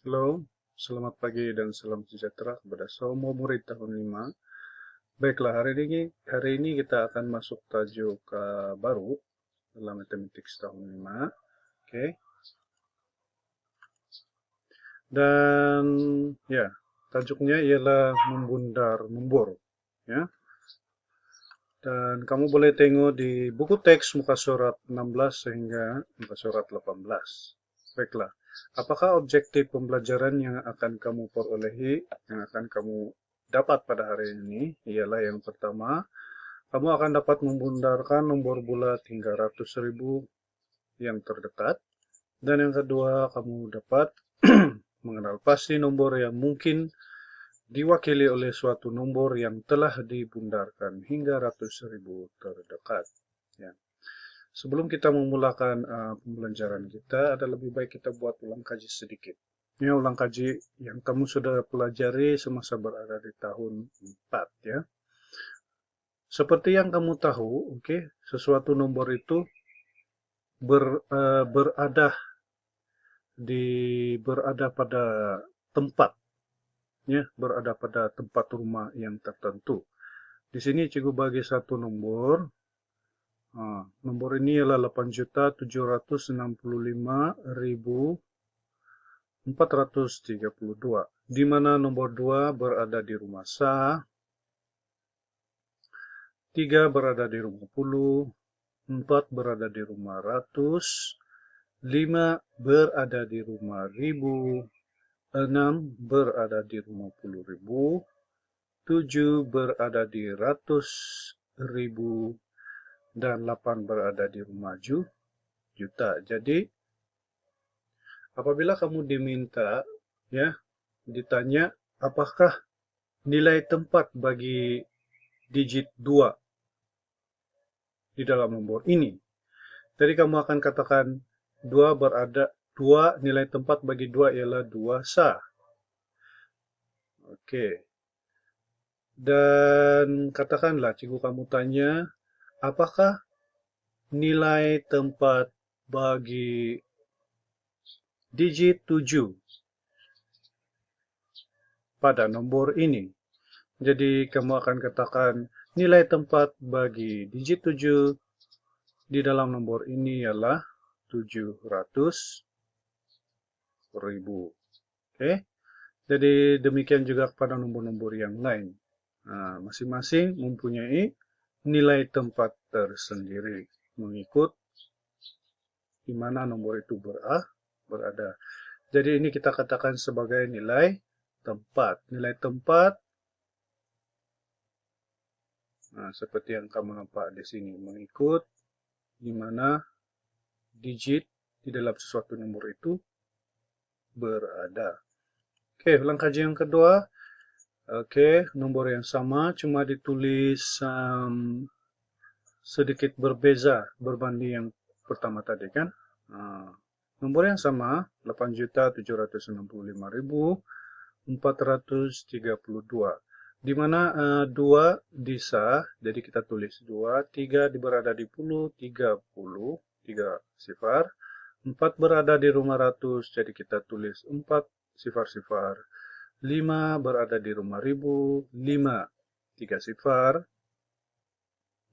Halo, selamat pagi dan salam sejahtera kepada semua murid tahun 5. Baiklah, hari ini kita akan masuk tajuk baru dalam matematik tahun 5. Oke. Dan ya, tajuknya ialah membundar membor, ya. Dan kamu boleh tengok di buku teks muka surat 16 sehingga muka surat 18. Baiklah, apakah objektif pembelajaran yang akan kamu perolehi, yang akan kamu dapat pada hari ini? Ialah yang pertama, kamu akan dapat membundarkan nombor bulat hingga ratus ribu yang terdekat. Dan yang kedua, kamu dapat mengenal pasti nomor yang mungkin diwakili oleh suatu nomor yang telah dibundarkan hingga ratus ribu terdekat. Ya. Sebelum kita memulakan pembelajaran kita, ada lebih baik kita buat ulang kaji sedikit. Ini ulang kaji yang kamu sudah pelajari semasa berada di tahun 4, ya. Seperti yang kamu tahu, oke, sesuatu nomor itu berada pada tempat, ya, berada pada tempat rumah yang tertentu. Di sini cikgu bagi satu nomor. Nomor ini ialah 8.765.432, di mana nomor 2 berada di rumah Sa, 3 berada di rumah Puluh, 4 berada di rumah Ratus, 5 berada di rumah Ribu, 6 berada di rumah Puluh Ribu, 7 berada di Ratus Ribu, dan 8 berada di rumah Juta. Jadi, apabila kamu diminta, ya, ditanya apakah nilai tempat bagi digit 2 di dalam nomor ini. Jadi kamu akan katakan 2 nilai tempat bagi 2 ialah 2 Sa. Oke. Dan katakanlah cikgu kamu tanya, apakah nilai tempat bagi digit 7 pada nomor ini? Jadi kamu akan katakan nilai tempat bagi digit 7 di dalam nomor ini ialah 700.000. Oke. Jadi demikian juga pada nomor-nomor yang lain. Masing-masing mempunyai nilai tempat tersendiri mengikut di mana nomor itu berada. Jadi ini kita katakan sebagai nilai tempat. Nilai tempat seperti yang kamu nampak di sini, mengikut di mana digit di dalam sesuatu nomor itu berada. Oke, ulang kaji yang kedua. Oke, nomor yang sama cuma ditulis sedikit berbeza berbanding yang pertama tadi, kan? Nomor yang sama 8.765.432, di mana 2 di Sa, jadi kita tulis 2, 3 berada di Puluh, 3 sifar, 4 berada di rumah Ratus, jadi kita tulis 4 sifar-sifar, 5 berada di rumah Ribu, 5 3 sifar,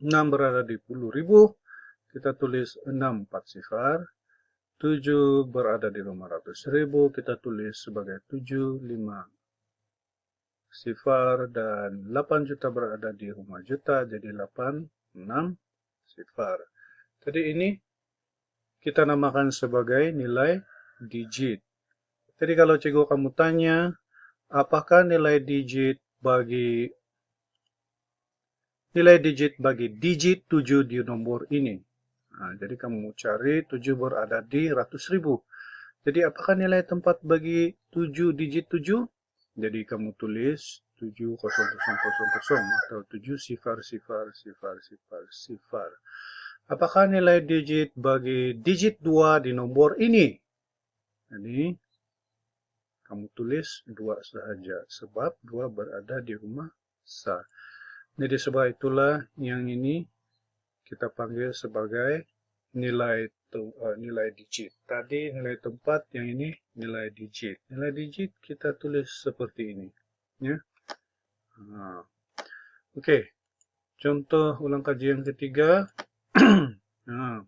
6 berada di Puluh Ribu, kita tulis 6 4 sifar, 7 berada di rumah Ratus Ribu, kita tulis sebagai 7 5 sifar, dan 8 juta berada di rumah Juta, jadi 8 6 sifar. Jadi ini kita namakan sebagai nilai digit. Jadi kalau cikgu kamu tanya, apakah nilai digit bagi digit 7 di nomor ini? Jadi kamu cari 7 berada di ratus ribu. Jadi apakah nilai tempat bagi 7 digit 7? Jadi kamu tulis 70000 atau 7 sifar sifar sifar sifar sifar. Apakah nilai digit bagi digit 2 di nomor ini? Jadi kamu tulis 2 saja sebab 2 berada di rumah Sa. Jadi sebab itulah yang ini kita panggil sebagai nilai nilai digit. Tadi nilai tempat, yang ini nilai digit. Nilai digit kita tulis seperti ini. Ya. Nah. Oke, contoh ulang kajian ketiga. Nah,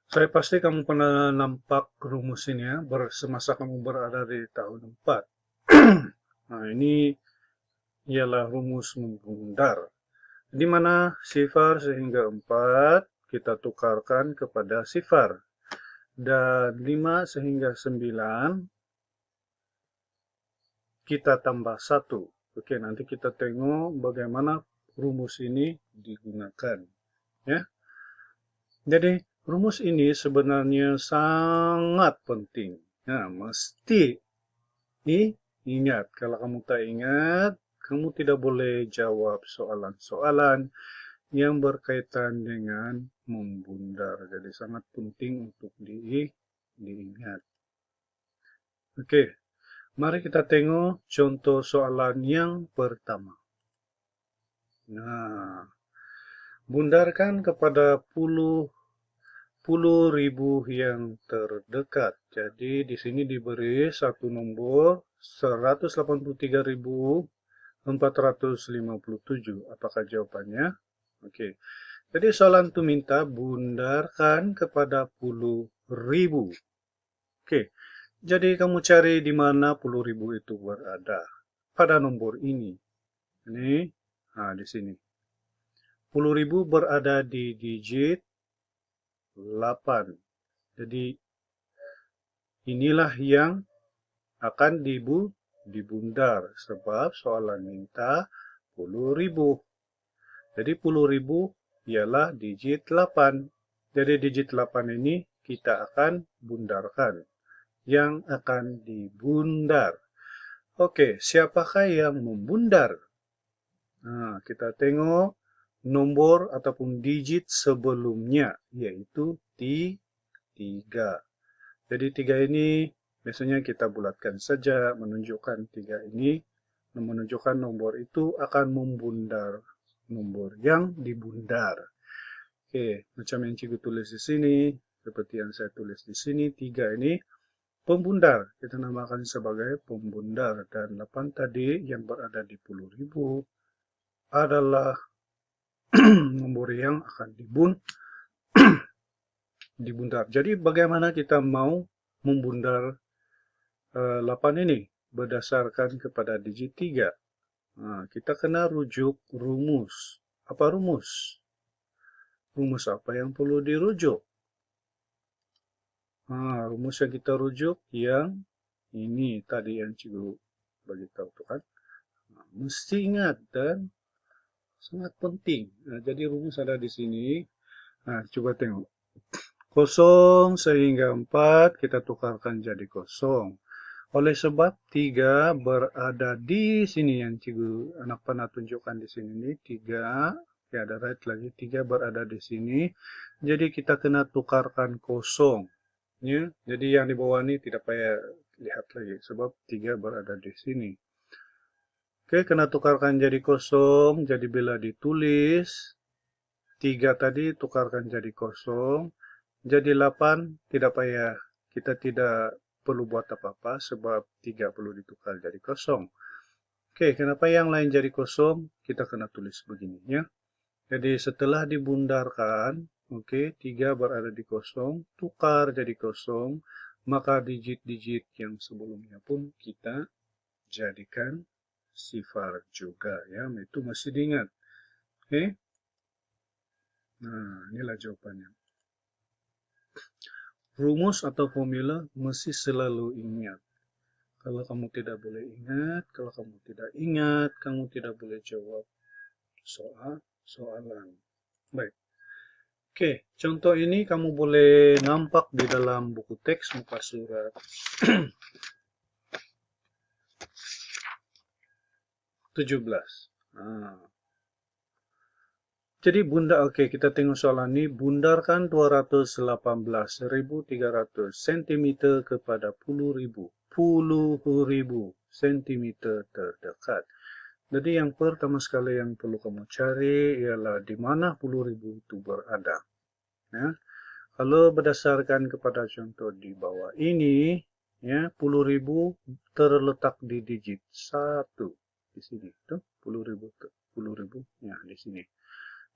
saya pasti kamu pernah nampak rumus ini ya, semasa kamu berada di tahun 4. Nah, ini ialah rumus membundar. Di mana sifar sehingga 4 kita tukarkan kepada sifar. Dan 5 sehingga 9 kita tambah 1. Oke, nanti kita tengok bagaimana rumus ini digunakan. Ya. Jadi, rumus ini sebenarnya sangat penting. Nah, mesti diingat. Kalau kamu tak ingat, kamu tidak boleh jawab soalan-soalan yang berkaitan dengan membundar. Jadi sangat penting untuk diingat. Oke, mari kita tengok contoh soalan yang pertama. Nah, bundarkan kepada puluh ribu yang terdekat. Jadi di sini diberi satu nomor 183.457. Apakah jawabannya? Oke. Jadi soalan itu minta bundarkan kepada 10.000. Oke. Jadi kamu cari di mana 10.000 itu berada. Pada nomor ini. Ini. Nah, di sini. 10.000 berada di digit 8. Jadi inilah yang akan dibundar. Sebab soalan minta 10.000. Jadi 10.000 ialah digit 8. Jadi digit 8 ini kita akan bundarkan. Yang akan dibundar. Oke, siapakah yang membundar? Nah, kita tengok nomor ataupun digit sebelumnya, yaitu 3. Jadi 3 ini biasanya kita bulatkan saja, menunjukkan 3 ini, menunjukkan nomor itu akan membundar. Nomor yang dibundar. Oke, macam yang cikgu tulis di sini, seperti yang saya tulis di sini, 3 ini pembundar. Kita namakan sebagai pembundar. Dan 8 tadi yang berada di 10.000 adalah nomor yang akan dibundar. Jadi bagaimana kita mau membundar 8 ini? Berdasarkan kepada digit 3. Nah, kita kena rujuk rumus. Apa rumus? Rumus apa yang perlu dirujuk? Nah, rumus yang kita rujuk yang ini tadi yang cikgu bagi tahu tuh kan. Nah, mesti ingat dan sangat penting. Nah, jadi rumus ada di sini. Nah, coba tengok. 0 sehingga 4 kita tukarkan jadi 0. Oleh sebab 3 berada di sini yang cikgu anak panah tunjukkan di sini nih 3. Ya, ada right lagi 3 berada di sini. Jadi kita kena tukarkan 0. Ya, jadi yang di bawah ini tidak payah lihat lagi sebab 3 berada di sini. Oke, kena tukarkan jadi 0. Jadi bila ditulis 3 tadi tukarkan jadi 0. Jadi 8 tidak payah, kita tidak perlu buat apa-apa sebab 3 perlu ditukar jadi 0. Oke, kenapa yang lain jadi 0? Kita kena tulis begini ya. Jadi setelah dibundarkan, oke, 3 berada di 0, tukar jadi 0, maka digit-digit yang sebelumnya pun kita jadikan sifar juga ya. Itu masih diingat. Oke. Nah, inilah jawabannya. Rumus atau formula mesti selalu ingat. Kalau kamu tidak boleh ingat, kalau kamu tidak ingat, kamu tidak boleh jawab soalan. Baik. Oke, contoh ini kamu boleh nampak di dalam buku teks muka surat 17. Nah. Jadi oke, kita tengok soalan ini. Bundarkan 218.300 cm kepada 10.000 cm terdekat. Jadi yang pertama sekali yang perlu kamu cari ialah di mana 10.000 itu berada. Ya. Kalau berdasarkan kepada contoh di bawah ini, ya 10.000 terletak di digit 1 di sini. Tuh 10.000, 10.000 ya di sini.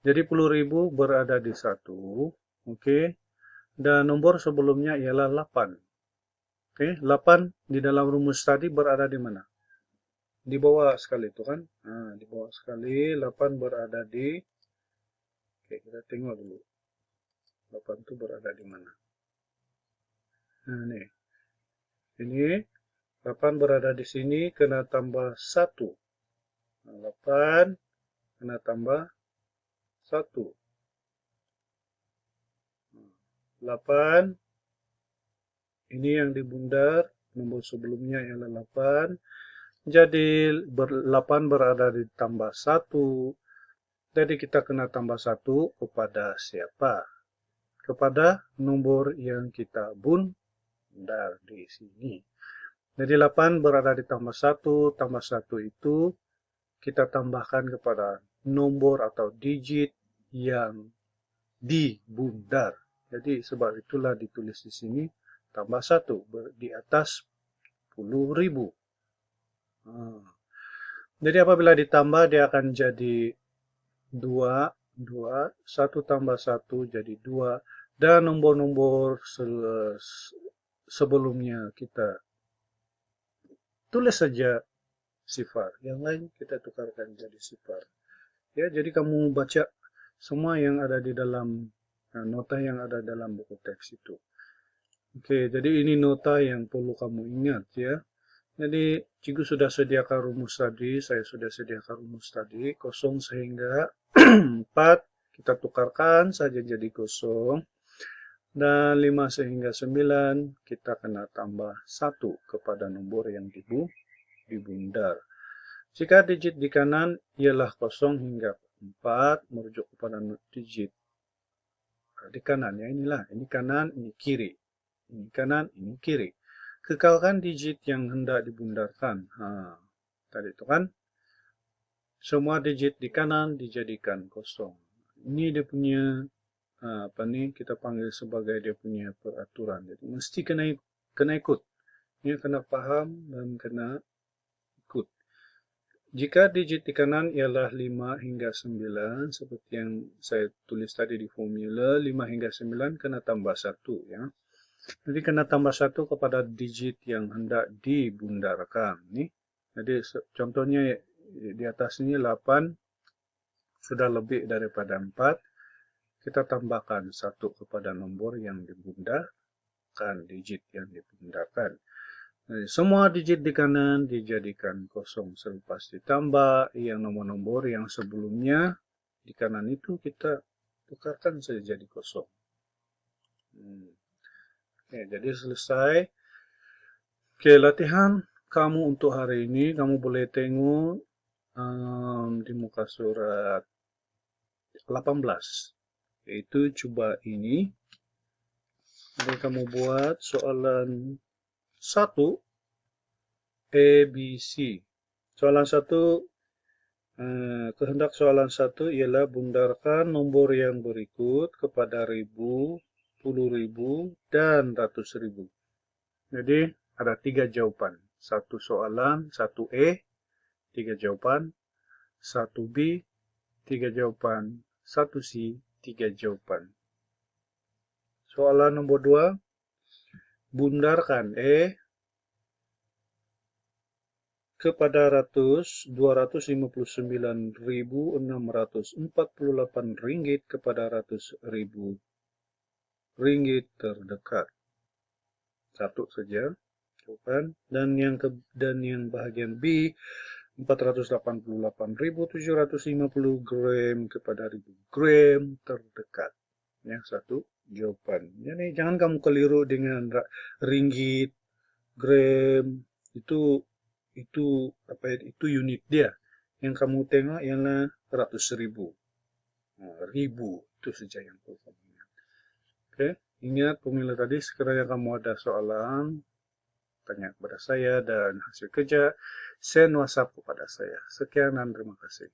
Jadi 10.000 berada di 1, oke. Dan nomor sebelumnya ialah 8. Oke, 8 di dalam rumus tadi berada di mana? Di bawah sekali itu kan? Nah, di bawah sekali 8 berada di, oke, kita tengok dulu. 8 itu berada di mana? Nah, nih. Ini 8 berada di sini, kena tambah 1. Nah, 8 kena tambah 1. 8, ini yang dibundar, nomor sebelumnya ialah 8. Jadi 8 berada di tambah 1. Jadi kita kena tambah 1 kepada siapa? Kepada nomor yang kita bundar di sini. Jadi 8 berada di tambah 1, tambah 1 itu kita tambahkan kepada nomor atau digit yang dibundar. Jadi sebab itulah ditulis di sini tambah 1 di atas 10.000. Jadi apabila ditambah dia akan jadi 2, 1 tambah 1 jadi 2, dan nomor-nomor sebelumnya kita tulis saja sifar. Yang lain kita tukarkan jadi sifar. Ya, jadi kamu baca semua yang ada di dalam nota yang ada dalam buku teks itu. Oke, jadi ini nota yang perlu kamu ingat ya. Jadi cikgu sudah sediakan rumus tadi, saya sudah sediakan rumus tadi, 0 sehingga 4 kita tukarkan saja jadi 0. Dan 5 sehingga 9 kita kena tambah 1 kepada nomor yang dibundar. Jika digit di kanan ialah 0 hingga 4, merujuk kepada digit di kanan ya, inilah, ini kanan, ini kiri. Ini kanan, ini kiri. Kekalkan digit yang hendak dibundarkan. Tadi itu kan, semua digit di kanan dijadikan 0. Ini dia punya, apa nih, kita panggil sebagai dia punya peraturan. Jadi mesti kena ikut. Ini kena paham dan kena ikut. Jika digit di kanan ialah 5 hingga 9, seperti yang saya tulis tadi di formula, 5 hingga 9 kena tambah 1 ya. Jadi kena tambah 1 kepada digit yang hendak dibundarkan. Nih. Jadi contohnya di atas ini 8 sudah lebih daripada 4. Kita tambahkan 1 kepada nomor yang dibundarkan, digit yang dibundarkan. Jadi, semua digit di kanan dijadikan 0 selepas ditambah yang nomor-nomor yang sebelumnya di kanan itu kita tukarkan saja jadi 0. Oke, jadi selesai. Oke, latihan kamu untuk hari ini, kamu boleh tengok di muka surat 18. Yaitu coba ini. Jadi kamu buat soalan 1 A, B, C. Soalan 1, kehendak soalan 1 ialah bundarkan nomor yang berikut kepada 1000, 10.000, dan 100.000. Jadi ada 3 jawaban. 1 soalan, 1 A, 3 jawaban, 1 B, 3 jawaban, 1 C, 3 jawaban. Soalan nomor 2, bundarkan kepada 259.648 ringgit kepada 100.000 ringgit terdekat. Satu saja jawaban. Dan yang bahagian B, 488.750 gram kepada 1.000 gram terdekat. Yang satu jawaban. Jadi jangan kamu keliru dengan ringgit, gram, itu apa ya, itu unit dia. Yang kamu tengok ialah 100.000. Ribu itu saja yang perlu kamu ingat. Oke, ingat formula tadi. Sekiranya kamu ada soalan, tanya kepada saya, dan hasil kerja send WhatsApp kepada saya. Sekian dan terima kasih.